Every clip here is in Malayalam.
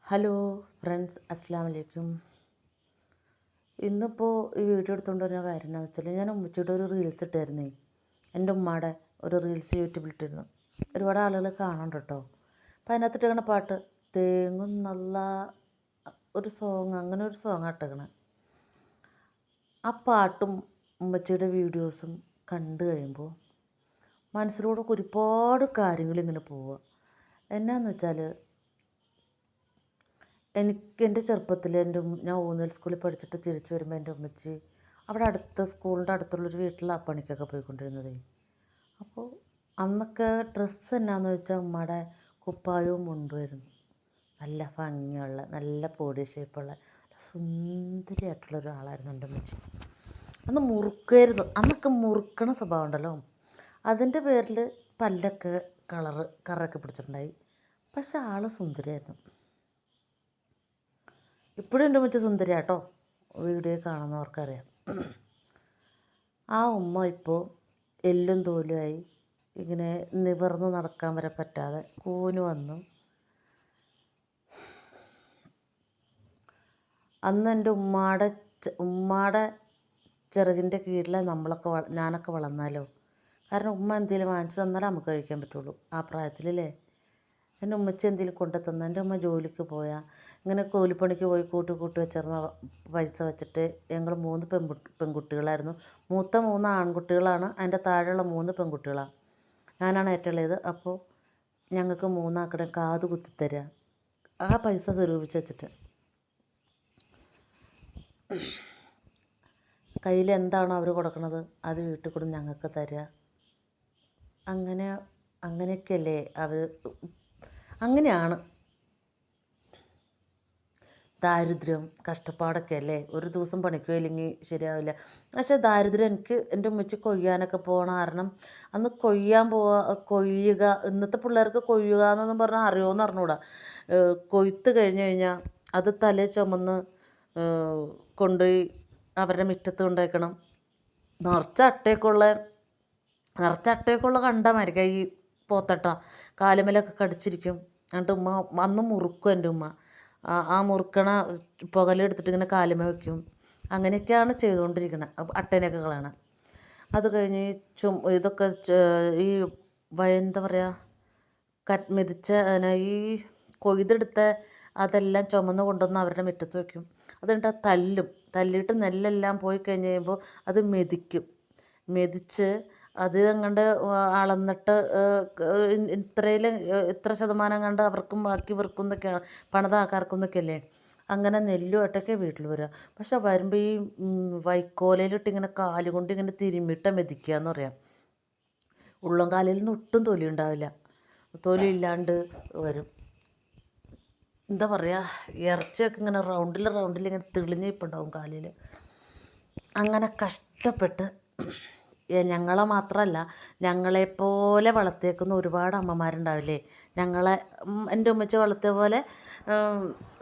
ഹലോ ഫ്രണ്ട്സ്, അസ്സാം വലൈക്കും. ഇന്നിപ്പോൾ ഈ വീഡിയോ എടുത്തുകൊണ്ട് വരുന്ന കാര്യം എന്താണെന്ന് വെച്ചാൽ, ഞാൻ ഉമ്മച്ചിയുടെ ഒരു റീൽസ് ഇട്ടായിരുന്നേ. എൻ്റെ ഉമ്മയുടെ ഒരു റീൽസ് യൂട്യൂബിൽ ഇട്ടിരുന്നു. ഒരുപാട് ആളുകൾ കാണുന്നുണ്ട് കേട്ടോ. അപ്പം അതിനകത്ത് ഇട്ടേക്കണ പാട്ട് തേങ്ങും നല്ല ഒരു സോങ്, അങ്ങനെ ഒരു സോങ് ഇട്ടേക്കണേ. ആ പാട്ടും ഉമ്മച്ചിയുടെ വീഡിയോസും കണ്ടു കഴിയുമ്പോൾ മനസ്സിലൂടെ ഒരുപാട് കാര്യങ്ങൾ ഇങ്ങനെ പോവുക. എന്നാന്ന് വെച്ചാൽ, എൻ്റെ ചെറുപ്പത്തിൽ ഞാൻ ഊന്നൽ സ്കൂളിൽ പഠിച്ചിട്ട് തിരിച്ചു വരുമ്പോൾ എൻ്റെ ഉമ്മച്ചി അവിടെ സ്കൂളിൻ്റെ അടുത്തുള്ളൊരു വീട്ടിലാണ് പണിക്കൊക്കെ പോയിക്കൊണ്ടിരുന്നത്. അപ്പോൾ അന്നൊക്കെ ഡ്രസ്സ് എന്നാന്ന് വെച്ചാൽ ഉമ്മയുടെ കുപ്പായവും മുണ്ടുമായിരുന്നു. നല്ല ഭംഗിയുള്ള, നല്ല ബോഡി ഷേപ്പുള്ള, സുന്ദരിയായിട്ടുള്ള ഒരാളായിരുന്നു എൻ്റെ ഉമ്മച്ചി. അന്ന് മുറുക്കായിരുന്നു. അന്നൊക്കെ മുറുക്കണ സ്വഭാവം ഉണ്ടല്ലോ. അതിൻ്റെ പേരിൽ പല്ലൊക്കെ കറൊക്കെ പിടിച്ചിട്ടുണ്ടായി. പക്ഷെ ആൾ സുന്ദരിയായിരുന്നു. ഇപ്പോഴും എൻ്റെ ഉമ്മച്ചി സുന്ദരിയാട്ടോ, വീഡിയോ കാണുന്നവർക്കറിയാം. ആ ഉമ്മ ഇപ്പോൾ എല്ലും തോലുമായി ഇങ്ങനെ നിവർന്ന് നടക്കാൻ വരെ പറ്റാതെ കൂന് വന്നു. അന്ന് എൻ്റെ ഉമ്മാടെ ചിറകിൻ്റെ കീഴിലാണ് ഞാനൊക്കെ വളർന്നാലോ. കാരണം ഉമ്മ എന്തെങ്കിലും വാങ്ങിച്ചു തന്നാലേ നമുക്ക് കഴിക്കാൻ പറ്റുള്ളൂ ആ പ്രായത്തിലല്ലേ. എൻ്റെ ഉമ്മച്ചി എന്തെങ്കിലും കൊണ്ടു തന്ന, എൻ്റെ ഉമ്മ ജോലിക്ക് പോയാൽ ഇങ്ങനെ കൂലിപ്പണിക്ക് പോയി കൂട്ടി വെച്ചിരുന്ന പൈസ വെച്ചിട്ട് ഞങ്ങൾ 3 പെൺകുട്ടികളായിരുന്നു. മൂത്ത 3 ആൺകുട്ടികളാണ്, അതിൻ്റെ താഴെയുള്ള 3 പെൺകുട്ടികളാണ്. ഞാനാണ് ഏറ്റവും ഇളയത്. അപ്പോൾ ഞങ്ങൾക്ക് 3 ആക്കടെ കാത് കുത്തിത്തരിക, ആ പൈസ സ്വരൂപിച്ച് വെച്ചിട്ട് കയ്യിൽ എന്താണോ അവർ കൊടുക്കുന്നത് അത് വീട്ടിൽ കൂടെ ഞങ്ങൾക്ക് തരിക. അങ്ങനെയൊക്കെയല്ലേ അവർ. അങ്ങനെയാണ് ദാരിദ്ര്യം, കഷ്ടപ്പാടൊക്കെ അല്ലേ. ഒരു ദിവസം പണിക്ക് പോയില്ലെങ്കിൽ ശരിയാവില്ല. പക്ഷേ ദാരിദ്ര്യം എൻ്റെ ഉമ്മച്ചി കൊയ്യാനൊക്കെ പോകണ കാരണം അന്ന് കൊയ്യുക. ഇന്നത്തെ പിള്ളേർക്ക് കൊയ്യുക എന്നൊന്നും പറഞ്ഞാൽ അറിയുമോയെന്ന് അറിഞ്ഞൂടാ. കൊയ്ത്ത് കഴിഞ്ഞ് കഴിഞ്ഞാൽ അത് തലേ ചുമന്ന് കൊണ്ടുപോയി അവരുടെ മുറ്റത്ത് കൊണ്ടുവയ്ക്കണം. നിറച്ച അട്ടയൊക്കെയുള്ള കണ്ടമായിരിക്കും ഈ പോത്തട്ട. കാലുമേലൊക്കെ കടിച്ചിരിക്കും. എന്നിട്ട് ഉമ്മ അന്ന് മുറുക്കും. എൻ്റെ ഉമ്മ ആ മുറുക്കണ പുകലെടുത്തിട്ട് ഇങ്ങനെ കാലുമ വയ്ക്കും. അങ്ങനെയൊക്കെയാണ് ചെയ്തുകൊണ്ടിരിക്കുന്നത്, അട്ടേനെയൊക്കെ കളയണം. അത് കഴിഞ്ഞ് ഇതൊക്കെ ഈ എന്താ പറയുക, മെതിച്ച ഈ കൊയ്തെടുത്ത അതെല്ലാം ചുമന്ന് കൊണ്ടുവന്ന് അവരുടെ മുറ്റത്ത് വയ്ക്കും. അതുകൊണ്ട് തല്ലിയിട്ട് നെല്ലെല്ലാം പോയി കഴിഞ്ഞ് കഴിയുമ്പോൾ അത് മെതിച്ച് അത് അങ്ങോട്ട് അളന്നിട്ട് ഇത്ര ശതമാനം കണ്ട് അവർക്കും ബാക്കി ഇവർക്കും എന്നൊക്കെയാണ്, പണിത ആൾക്കാർക്കും എന്നൊക്കെയല്ലേ. അങ്ങനെ നെല്ലുമായിട്ടൊക്കെ വീട്ടിൽ വരിക. പക്ഷെ വരുമ്പോൾ ഈ വൈക്കോലയിലിട്ട് ഇങ്ങനെ കാലുകൊണ്ട് ഇങ്ങനെ തിരുമ്മിട്ട മെതിക്കുക എന്ന് പറയാം. ഉള്ളം കാലിൽ നിന്ന് ഒട്ടും തൊലി ഉണ്ടാവില്ല, തൊലി ഇല്ലാണ്ട് വരും. എന്താ പറയുക, ഇറച്ചിയൊക്കെ ഇങ്ങനെ റൗണ്ടിൽ ഇങ്ങനെ തെളിഞ്ഞ് ഇപ്പുണ്ടാവും കാലിൽ. അങ്ങനെ കഷ്ടപ്പെട്ട് ഞങ്ങളെ മാത്രമല്ല, ഞങ്ങളെപ്പോലെ വളർത്തിയേക്കുന്ന ഒരുപാട് അമ്മമാരുണ്ടാവില്ലേ. എൻ്റെ ഉമ്മച്ചി വളർത്തിയ പോലെ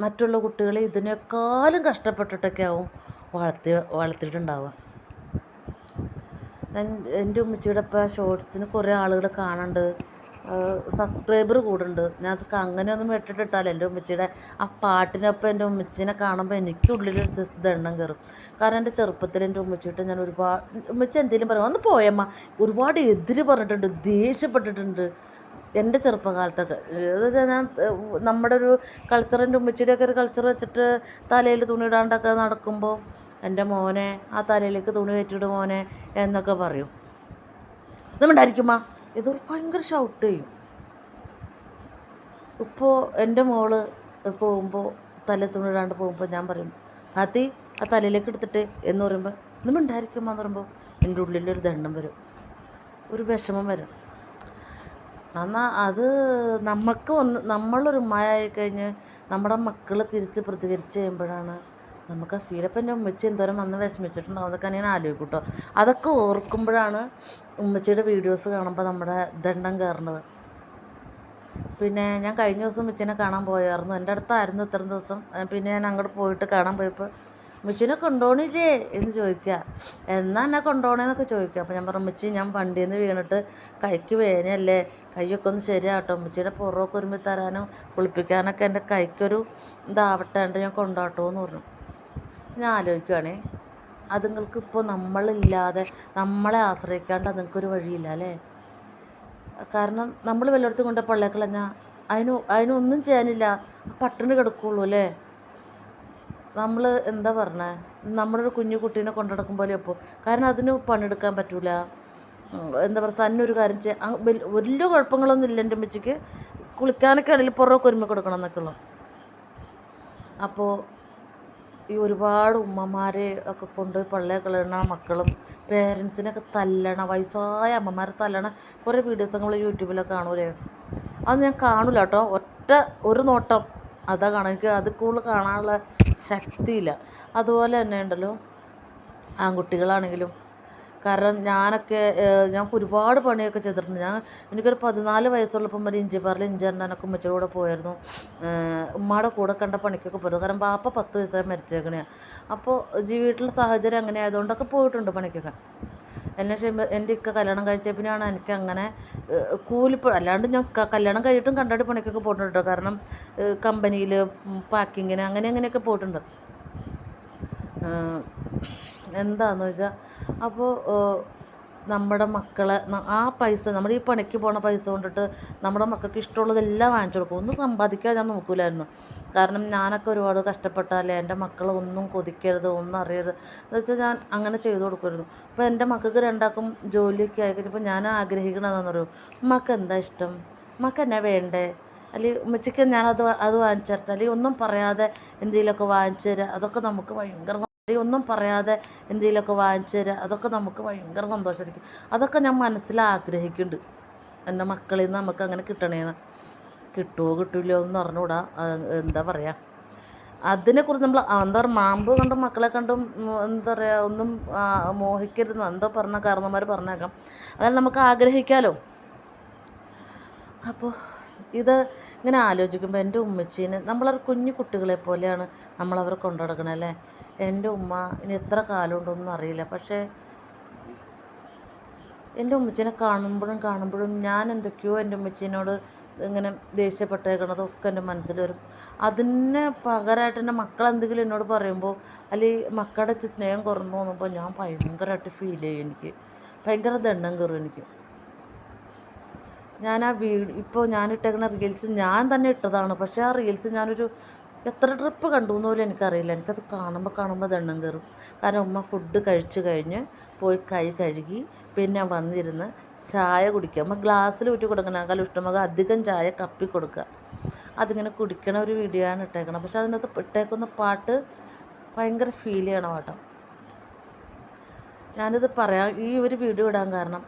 മറ്റുള്ള കുട്ടികളെ ഇതിനേക്കാളും കഷ്ടപ്പെട്ടിട്ടൊക്കെ ആവും വളർത്തിയിട്ടുണ്ടാവുക. എൻ്റെ ഉമ്മച്ചിയുടെ ഇപ്പോൾ ഷോർട്സിന് കുറേ ആളുകൾ കാണുന്നുണ്ട്, സബ്സ്ക്രൈബർ കൂടുന്നുണ്ട്. ഞാൻ അതൊക്കെ അങ്ങനെയൊന്നും ഇട്ടിട്ടിട്ടാൽ എൻ്റെ ഉമ്മച്ചിയുടെ ആ പാട്ടിനൊപ്പം എൻ്റെ ഉമ്മച്ചീനെ കാണുമ്പോൾ എനിക്കുള്ളിലൊരു ദണ്ണം കയറും. കാരണം എൻ്റെ ചെറുപ്പത്തിൽ എൻ്റെ ഉമ്മച്ചിയിട്ട് ഞാൻ ഉമ്മച്ചി എന്തെങ്കിലും പറയും, ഒന്ന് പോയമ്മ, ഒരുപാട് എതിര് പറഞ്ഞിട്ടുണ്ട്, ദേഷ്യപ്പെട്ടിട്ടുണ്ട് എൻ്റെ ചെറുപ്പകാലത്തൊക്കെ. എന്ന് വെച്ചാൽ ഞാൻ നമ്മുടെ ഒരു കൾച്ചറിൻ്റെ ഉമ്മച്ചിയുടെയൊക്കെ ഒരു കൾച്ചർ വെച്ചിട്ട് തലയിൽ തുണി ഇടാണ്ടൊക്കെ നടക്കുമ്പോൾ എൻ്റെ മോനെ ആ തലയിലേക്ക് തുണി കയറ്റിയിടും മോനെ എന്നൊക്കെ പറയും. ഇതുണ്ടായിരിക്കുമ്മ, ഇതൊരു ഭയങ്കര ഷൗട്ട് ചെയ്യും. ഇപ്പോൾ എൻ്റെ മോള് പോകുമ്പോൾ തല തുണിടാണ്ട് പോകുമ്പോൾ ഞാൻ പറയും, ഹാത്തി ആ തലയിലേക്ക് എടുത്തിട്ട് എന്ന് പറയുമ്പോൾ ഇന്നും ഉണ്ടായിരിക്കുമ്പോൾ എന്ന് പറയുമ്പോൾ എൻ്റെ ഉള്ളിലൊരു ദണ്ണം വരും, ഒരു വിഷമം വരും. എന്നാൽ അത് നമ്മളൊരു ഉമ്മയായി കഴിഞ്ഞ് നമ്മുടെ മക്കൾ തിരിച്ച് പ്രതികരിച്ച് കഴിയുമ്പോഴാണ് നമുക്ക് ആ ഫീൽ. അപ്പം എൻ്റെ ഉമ്മച്ചി എന്തോരം വന്ന് വിഷമിച്ചിട്ടുണ്ടാവും, അതൊക്കെ ഞാൻ ആലോചിക്കും കേട്ടോ. അതൊക്കെ ഓർക്കുമ്പോഴാണ് ഉമ്മച്ചിയുടെ വീഡിയോസ് കാണുമ്പോൾ നമ്മുടെ ദണ്ണം കയറുന്നത്. പിന്നെ ഞാൻ കഴിഞ്ഞ ദിവസം ഉമ്മച്ചിനെ കാണാൻ പോയായിരുന്നു. എൻ്റെ അടുത്തായിരുന്നു ഇത്രയും ദിവസം. പിന്നെ ഞാൻ അങ്ങോട്ട് പോയിട്ട് കാണാൻ പോയപ്പോൾ ഉമ്മച്ചീനെ കൊണ്ടുപോകണില്ലേ എന്ന് ചോദിക്കുക. എന്നാ എന്നെ കൊണ്ടുപോകണേന്നൊക്കെ ചോദിക്കുക. അപ്പോൾ ഞാൻ പറഞ്ഞു, ഉമ്മച്ചി ഞാൻ വണ്ടിയിൽ നിന്ന് വീണിട്ട് കൈക്ക് വേദനയല്ലേ, കൈയൊക്കെ ഒന്ന് ശരിയാട്ടോ, ഉമ്മച്ചിയുടെ പുറമൊക്കെ ഒരുമ്പി തരാനും കുളിപ്പിക്കാനൊക്കെ എൻ്റെ കൈക്കൊരു ഇതാവട്ടെ ഞാൻ കൊണ്ടുപോട്ടോ എന്ന് പറഞ്ഞു. ഞാൻ ആലോചിക്കുകയാണേ, അതുങ്ങൾക്ക് ഇപ്പോൾ നമ്മളില്ലാതെ നമ്മളെ ആശ്രയിക്കാണ്ട് അതുങ്ങൾക്കൊരു വഴിയില്ല അല്ലേ. കാരണം നമ്മൾ വല്ലയിടത്തും കൊണ്ട് പള്ളിക്കളഞ്ഞാൽ അതിനൊന്നും ചെയ്യാനില്ല, പട്ടിണി കിടക്കുള്ളൂ അല്ലേ. നമ്മൾ എന്താ പറഞ്ഞേ, നമ്മളൊരു കുഞ്ഞു കുട്ടീനെ കൊണ്ടുനടക്കും പോലെ അപ്പോൾ, കാരണം അതിന് പണിയെടുക്കാൻ പറ്റൂല. എന്താ പറയുക, തന്നെ ഒരു കാര്യം ചെയ്യാൻ വലിയ കുഴപ്പങ്ങളൊന്നും ഇല്ല എൻ്റെ അമ്മച്ചിക്ക്. കുളിക്കാനൊക്കെ ആണെങ്കിൽ പുറമൊക്കെ ഒരുമ കൊടുക്കണം എന്നൊക്കെ ഉള്ളു. അപ്പോൾ ഈ ഒരുപാട് ഉമ്മമാരെ ഒക്കെ കൊണ്ടുപോയി പള്ളിയിൽ കളയണ മക്കളും പേരൻസിനൊക്കെ തല്ലണ, വയസ്സായ അമ്മമാരെ തല്ലണ കുറേ വീഡിയോസ് നമ്മൾ യൂട്യൂബിലൊക്കെ കാണൂലേ. അത് ഞാൻ കാണൂല കേട്ടോ, ഒരു നോട്ടം അതാ കാണാൻ. എനിക്ക് അത് കൂടുതൽ കാണാനുള്ള ശക്തിയില്ല. അതുപോലെ തന്നെ ഉണ്ടല്ലോ ആൺകുട്ടികളാണെങ്കിലും. കാരണം ഞാൻ ഒരുപാട് പണിയൊക്കെ ചെയ്തിട്ടുണ്ട്. എനിക്കൊരു 14 വയസ്സുള്ളപ്പം വരെ ഇഞ്ചിപ്പാറിൽ ഇഞ്ചിരണ്ടാനൊക്കെ ഉമ്മച്ചിയുടെ കൂടെ പോയിരുന്നു. ഉമ്മയുടെ കൂടെ കണ്ട പണിക്കൊക്കെ പോയിരുന്നു. കാരണം ബാപ്പ 10 വയസ്സായി മരിച്ചേക്കണേ. അപ്പോൾ വീട്ടിലെ സാഹചര്യം അങ്ങനെ ആയതുകൊണ്ടൊക്കെ പോയിട്ടുണ്ട് പണിക്കൊക്കെ. എൻ്റെ കല്യാണം കഴിച്ച പിന്നെയാണ് എനിക്ക് അങ്ങനെ അല്ലാണ്ട് ഞാൻ കല്യാണം കഴിഞ്ഞിട്ടും കണ്ടാടി പണിക്കൊക്കെ പോയിട്ടുണ്ട് കേട്ടോ. കാരണം കമ്പനിയിൽ പാക്കിങ്ങിന് അങ്ങനെയൊക്കെ പോയിട്ടുണ്ട്. എന്താണെന്ന് വെച്ചാൽ അപ്പോൾ നമ്മുടെ മക്കളെ ആ പൈസ, നമ്മുടെ ഈ പണിക്ക് പോണ പൈസ കൊണ്ടിട്ട് നമ്മുടെ മക്കൾക്ക് ഇഷ്ടമുള്ളതെല്ലാം വാങ്ങിച്ചു കൊടുക്കും. ഒന്നും സമ്പാദിക്കാൻ ഞാൻ നോക്കില്ലായിരുന്നു. കാരണം ഞാനൊക്കെ ഒരുപാട് കഷ്ടപ്പെട്ടാലേ എൻ്റെ മക്കൾ ഒന്നും കൊതിക്കരുത്, ഒന്നും അറിയരുത് എന്ന് വെച്ചാൽ ഞാൻ അങ്ങനെ ചെയ്തു കൊടുക്കുമായിരുന്നു. അപ്പോൾ എൻ്റെ മക്കൾക്ക് രണ്ടാക്കും ജോലിയൊക്കെ ആയി കഴിഞ്ഞപ്പോൾ ഞാൻ ആഗ്രഹിക്കണമെന്ന് പറയും, ഉമ്മക്ക് എന്താ ഇഷ്ടം, ഉമ്മക്ക് എന്നാ വേണ്ടേ, അല്ലെങ്കിൽ ഉമ്മച്ചിക്ക് ഞാനത് വാങ്ങിച്ചു തരട്ടെ, അല്ലെങ്കിൽ ഒന്നും പറയാതെ എന്തെങ്കിലുമൊക്കെ വാങ്ങിച്ചു തരാം, അതൊക്കെ നമുക്ക് ഭയങ്കര ഒന്നും പറയാതെ എന്തെങ്കിലുമൊക്കെ വാങ്ങിച്ചു തരാം, അതൊക്കെ നമുക്ക് ഭയങ്കര സന്തോഷമായിരിക്കും. അതൊക്കെ ഞാൻ മനസ്സിലാഗ്രഹിക്കുന്നുണ്ട്. എൻ്റെ മക്കളിൽ നിന്ന് നമുക്ക് അങ്ങനെ കിട്ടണേന്ന്. കിട്ടുമോ കിട്ടില്ലയോ എന്ന് പറഞ്ഞുകൂടാ. എന്താ പറയുക, അതിനെക്കുറിച്ച് നമ്മൾ എന്താ പറയുക, മാമ്പ് കണ്ടും മക്കളെ കണ്ടും എന്താ പറയുക ഒന്നും മോഹിക്കരുതെന്ന് എന്തോ പറഞ്ഞ കാരണന്മാർ പറഞ്ഞേക്കാം. അതായത് നമുക്ക് ആഗ്രഹിക്കാമല്ലോ. അപ്പോൾ ഇത് ഇങ്ങനെ ആലോചിക്കുമ്പോൾ എൻ്റെ ഉമ്മച്ചീനെ നമ്മളൊരു കുഞ്ഞു കുട്ടികളെ പോലെയാണ് നമ്മളവരെ കൊണ്ടു നടക്കണേ അല്ലേ. എൻ്റെ ഉമ്മ ഇനി എത്ര കാലം ഉണ്ടോന്നും അറിയില്ല. പക്ഷേ എൻ്റെ ഉമ്മച്ചീനെ കാണുമ്പോഴും ഞാൻ എന്തൊക്കെയോ എൻ്റെ ഉമ്മച്ചീനോട് ഇങ്ങനെ ദേഷ്യപ്പെട്ടേക്കണതൊക്കെ എൻ്റെ മനസ്സിൽ വരും. അതിന് പകരമായിട്ട് എൻ്റെ മക്കളെന്തെങ്കിലും എന്നോട് പറയുമ്പോൾ, അല്ലെങ്കിൽ മക്കളുടെ സ്നേഹം കുറഞ്ഞു തോന്നുമ്പോൾ ഞാൻ ഭയങ്കരമായിട്ട് ഫീൽ ചെയ്യും. എനിക്ക് ഭയങ്കര ദണ്ണം കയറും എനിക്ക്. ഞാൻ ഇപ്പോൾ ഞാനിട്ടേക്കുന്ന റീൽസ് ഞാൻ തന്നെ ഇട്ടതാണ്. പക്ഷേ ആ റീൽസ് ഞാനൊരു എത്ര ട്രിപ്പ് കണ്ടു എന്ന് പോലും എനിക്കറിയില്ല. എനിക്കത് കാണുമ്പോൾ ദണ്ണം കയറും. കാരണം ഉമ്മ ഫുഡ് കഴിച്ച് കഴിഞ്ഞ് പോയി കൈ കഴുകി പിന്നെ വന്നിരുന്ന് ചായ കുടിക്കുക. അമ്മ ഗ്ലാസ്സിൽ ഊറ്റി കൊടുക്കണേക്കാൾ ഇഷ്ടമൊക്കെ അധികം ചായ കപ്പി കൊടുക്കുക. അതിങ്ങനെ കുടിക്കണ ഒരു വീഡിയോ ആണ് ഇട്ടേക്കണം. പക്ഷെ അതിനകത്ത് ഇട്ടേക്കുന്ന പാട്ട് ഭയങ്കര ഫീൽ ചെയ്യണ പാട്ടാണ്. ഞാനിത് പറയാം, ഈ ഒരു വീഡിയോ ഇടാൻ കാരണം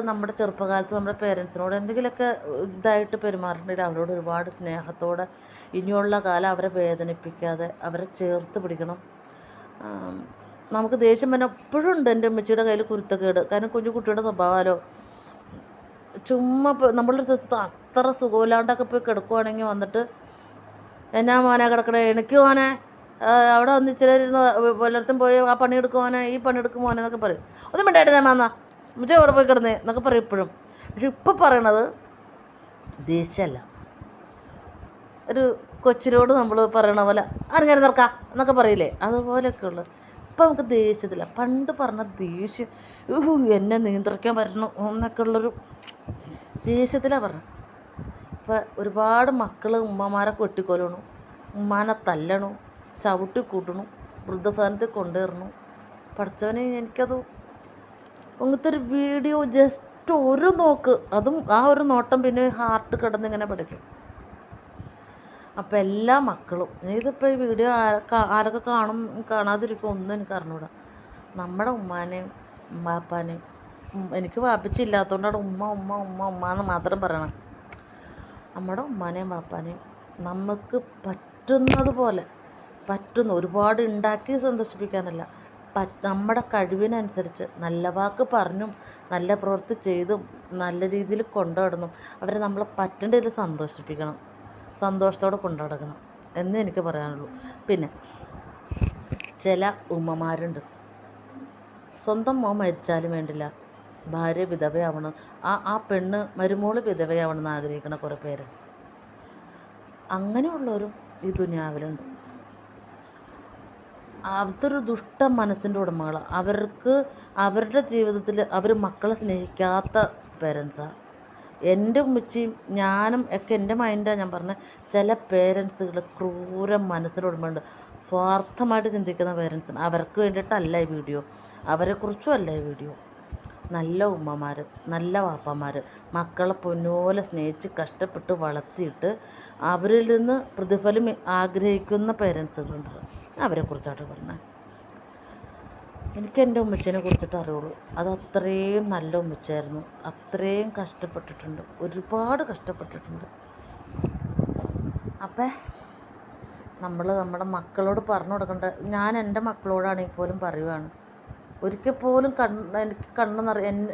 നമ്മുടെ ചെറുപ്പകാലത്ത് നമ്മുടെ പേരൻസിനോട് എന്തെങ്കിലുമൊക്കെ ഇതായിട്ട് പെരുമാറേണ്ടത് അവരോട് ഒരുപാട് സ്നേഹത്തോടെ ഇനിയുള്ള കാലം അവരെ വേദനിപ്പിക്കാതെ അവരെ ചേർത്ത് പിടിക്കണം. നമുക്ക് ദേഷ്യം തന്നെ എപ്പോഴും ഉണ്ട് എൻ്റെ അമ്മച്ചിയുടെ കയ്യിൽ കുരുത്തക്കേട്. കാരണം കുഞ്ഞു കുട്ടിയുടെ സ്വഭാവമല്ലോ. ചുമ്മാ നമ്മളൊരു സ്ഥലത്ത് അത്ര സുഖമില്ലാണ്ടൊക്കെ പോയി കിടക്കുവാണെങ്കിൽ വന്നിട്ട് എന്നാ മോനെ കിടക്കണേ, എനിക്ക് മോനെ അവിടെ ഒന്നിച്ചിരുന്ന് പലയിടത്തും പോയി ആ പണിയെടുക്കുമോനെ, ഈ പണിയെടുക്കും മോനെ എന്നൊക്കെ പറയും. ഒന്നും വേണ്ടായിട്ട് ഞാൻ വന്നാ ഉമ്മച്ചി അവിടെ പോയി കിടന്നേ എന്നൊക്കെ പറയും എപ്പോഴും. പക്ഷെ ഇപ്പം പറയണത് ദേഷ്യമല്ല, ഒരു കൊച്ചിനോട് നമ്മൾ പറയണ പോലെ അങ്ങനെ നിറക്കാം എന്നൊക്കെ പറയില്ലേ, അതുപോലെയൊക്കെ ഉള്ളു. ഇപ്പം നമുക്ക് ദേഷ്യത്തില്ല. പണ്ട് പറഞ്ഞ ദേഷ്യം എന്നെ നിയന്ത്രിക്കാൻ പറ്റണു എന്നൊക്കെ ഉള്ളൊരു ദേഷ്യത്തിലാണ് പറഞ്ഞത്. ഇപ്പം ഒരുപാട് മക്കൾ ഉമ്മമാരെ വെട്ടിക്കൊല്ലണു, ഉമ്മാനെ തല്ലണു, ചവിട്ടി കൂട്ടണു, വൃദ്ധസാധനത്തിൽ കൊണ്ടുവരണു. പഠിച്ചവനെ എനിക്കത് അങ്ങനത്തെ ഒരു വീഡിയോ ജസ്റ്റ് ഒരു നോക്ക്, അതും ആ ഒരു നോട്ടം പിന്നെ ഹാർട്ട് കിടന്നിങ്ങനെ പഠിക്കും. അപ്പം എല്ലാ മക്കളും ഇതിപ്പോൾ ഈ വീഡിയോ ആരൊക്കെ കാണാതിരിക്കും ഒന്നും എനിക്ക് അറിഞ്ഞൂടാ. നമ്മുടെ ഉമ്മാനെയും വാപ്പാനെയും, എനിക്ക് വാപ്പിച്ചില്ലാത്തതുകൊണ്ടാണ് ഉമ്മ എന്ന് മാത്രം പറയണം. നമ്മുടെ ഉമ്മാനെയും വാപ്പാനെയും നമുക്ക് പറ്റുന്നത് പോലെ ഒരുപാട് ഉണ്ടാക്കി സന്തോഷിപ്പിക്കാനല്ല, നമ്മുടെ കഴിവിനനുസരിച്ച് നല്ല വാക്ക് പറഞ്ഞും നല്ല പ്രവൃത്തി ചെയ്തും നല്ല രീതിയിൽ കൊണ്ടുനടന്നും അവരെ നമ്മൾ പറ്റേണ്ടതിൽ സന്തോഷിപ്പിക്കണം, സന്തോഷത്തോടെ കൊണ്ടുനടക്കണം എന്നേ എനിക്ക് പറയാനുള്ളൂ. പിന്നെ ചില ഉമ്മമാരുണ്ട്, സ്വന്തം മോൻ മരിച്ചാലും വേണ്ടില്ല, ഭാര്യ വിധവയാവണം, ആ പെണ്ണ് മരുമോള് വിധവയാവണം എന്ന് ആഗ്രഹിക്കുന്ന കുറേ പേരൻസ്. അങ്ങനെയുള്ളവരും ഈ ദുനിയാവിലുണ്ട്. അതൊരു ദുഷ്ട മനസ്സിൻ്റെ ഉടമകളാണ്. അവർക്ക് അവരുടെ ജീവിതത്തിൽ അവർ മക്കളെ സ്നേഹിക്കാത്ത പേരൻസാണ്. എൻ്റെ ഉമ്മച്ചിയും ഞാനും ഒക്കെ എൻ്റെ മൈൻഡാണ് ഞാൻ പറഞ്ഞത്. ചില പേരൻസുകൾ ക്രൂര മനസ്സിലുടമയുണ്ട്, സ്വാർത്ഥമായിട്ട് ചിന്തിക്കുന്ന പേരൻസിന്. അവർക്ക് വേണ്ടിയിട്ടല്ല ഈ വീഡിയോ, അവരെക്കുറിച്ചും അല്ല ഈ വീഡിയോ. നല്ല ഉമ്മമാർ, നല്ല വാപ്പമാർ മക്കളെ പൊന്നുപോലെ സ്നേഹിച്ച് കഷ്ടപ്പെട്ട് വളർത്തിയിട്ട് അവരിൽ നിന്ന് പ്രതിഫലം ആഗ്രഹിക്കുന്ന പേരൻസുകളുണ്ട്. അവരെക്കുറിച്ചാണ് പറഞ്ഞത്. എനിക്ക് എൻ്റെ ഉമ്മച്ചീനെ കുറിച്ചിട്ട് അറിയുള്ളൂ. അത് അത്രയും നല്ല ഉമ്മച്ചായിരുന്നു, അത്രയും കഷ്ടപ്പെട്ടിട്ടുണ്ട്, ഒരുപാട് കഷ്ടപ്പെട്ടിട്ടുണ്ട്. അപ്പം നമ്മൾ നമ്മുടെ മക്കളോട് പറഞ്ഞു കൊടുക്കേണ്ട, ഞാൻ എൻ്റെ മക്കളോടാണെങ്കിൽ പോലും പറയുവാണ്, ഒരിക്കൽ പോലും എനിക്ക് കണ്ണ്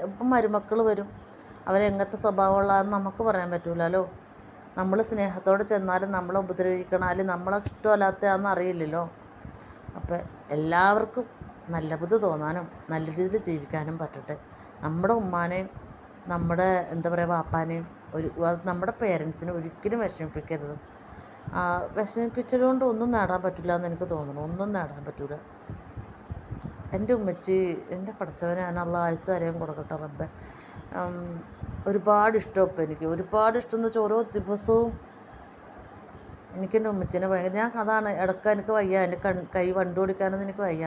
ഇപ്പം മരുമക്കൾ വരും, അവരെങ്ങനത്തെ സ്വഭാവമുള്ളതെന്ന് നമുക്ക് പറയാൻ പറ്റില്ലല്ലോ. നമ്മൾ സ്നേഹത്തോടെ ചെന്നാലും നമ്മളെ ഉപദ്രവിക്കണാലും നമ്മളെ ഇഷ്ടമല്ലാത്തതാണെന്ന് അറിയില്ലല്ലോ. അപ്പം എല്ലാവർക്കും നല്ല ബുദ്ധി തോന്നാനും നല്ല രീതിയിൽ ജീവിക്കാനും പറ്റട്ടെ. നമ്മുടെ ഉമ്മാനെയും നമ്മുടെ എന്താ പറയുക വാപ്പാനെയും നമ്മുടെ പേരൻസിനെ ഒരിക്കലും വിഷമിപ്പിക്കരുത്. വിഷമിപ്പിച്ചതുകൊണ്ട് ഒന്നും നേടാൻ പറ്റില്ല എന്ന് എനിക്ക് തോന്നുന്നു, ഒന്നും നേടാൻ പറ്റില്ല. എൻ്റെ ഉമ്മച്ചി, എൻ്റെ പഠിച്ചവനെ ഞാൻ അള്ളാ ആയുസ്സും ആരെയും കൊടുക്കട്ടെ റബ്ബേ. ഒരുപാട് ഇഷ്ടം ഇപ്പം എനിക്ക്, ഒരുപാട് ഇഷ്ടം എന്ന് വെച്ചാൽ ഓരോ ദിവസവും എനിക്കെൻ്റെ ഉമ്മച്ചിനെ ഭയങ്കര, ഞാൻ അതാണ് ഇടയ്ക്ക് എനിക്ക് വയ്യ, എൻ്റെ കൈ വണ്ടി ഓടിക്കാനൊന്നും എനിക്ക് വയ്യ,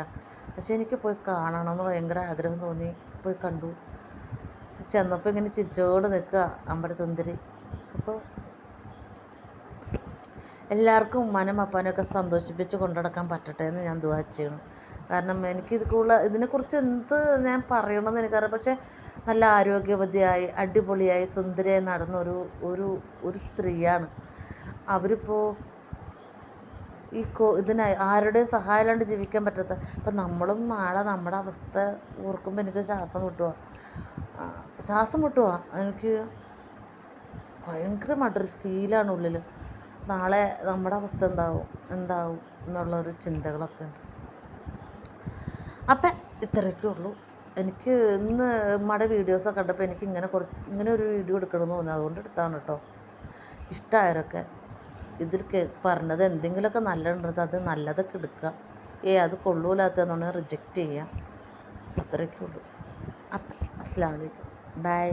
പക്ഷെ എനിക്ക് പോയി കാണണമെന്ന് ഭയങ്കര ആഗ്രഹം തോന്നി. പോയി കണ്ടു. ചെന്നപ്പോൾ ഇങ്ങനെ ചിരിച്ചോട് നിൽക്കുക അമ്പടെ സുന്ദരി. അപ്പോൾ എല്ലാവർക്കും ഉമ്മാനും അപ്പാനൊക്കെ സന്തോഷിപ്പിച്ച് കൊണ്ടുനടക്കാൻ പറ്റട്ടെ എന്ന് ഞാൻ ദുആ ചെയ്യണം. കാരണം ഇതിനെക്കുറിച്ച് എന്ത് ഞാൻ പറയണമെന്ന് എനിക്കറിയാം. പക്ഷേ നല്ല ആരോഗ്യവതിയായി അടിപൊളിയായി സുന്ദരിയായി നടന്ന ഒരു സ്ത്രീയാണ്. അവരിപ്പോൾ ഇതിനായി ആരുടെയും സഹായം ഇല്ലാണ്ട് ജീവിക്കാൻ പറ്റാത്ത, ഇപ്പം നമ്മളും നാളെ നമ്മുടെ അവസ്ഥ ഓർക്കുമ്പോൾ എനിക്ക് ശ്വാസം മുട്ടുക. എനിക്ക് ഭയങ്കരമായിട്ടൊരു ഫീലാണ് ഉള്ളിൽ. നാളെ നമ്മുടെ അവസ്ഥ എന്താവും എന്നുള്ളൊരു ചിന്തകളൊക്കെ ഉണ്ട്. അപ്പം ഇത്രയൊക്കെ ഉള്ളൂ. എനിക്ക് ഇന്ന് നമ്മുടെ വീഡിയോസൊക്കെ കണ്ടപ്പോൾ എനിക്ക് ഇങ്ങനെ ഒരു വീഡിയോ എടുക്കണമെന്ന് തോന്നി, അതുകൊണ്ട് എടുത്താണ് കേട്ടോ. ഇഷ്ടമായവരൊക്കെ ഇതിൽ പറഞ്ഞത് എന്തെങ്കിലുമൊക്കെ നല്ലതുണ്ടെങ്കിൽ അത് നല്ലതൊക്കെ എടുക്കുക, അത് കൊള്ളൂലാത്തതെന്നുണ്ടെങ്കിൽ റിജക്റ്റ് ചെയ്യുക. അത്രയൊക്കെ ഉള്ളൂ. അപ്പം അസ്സലാമു അലൈക്കും, ബൈ.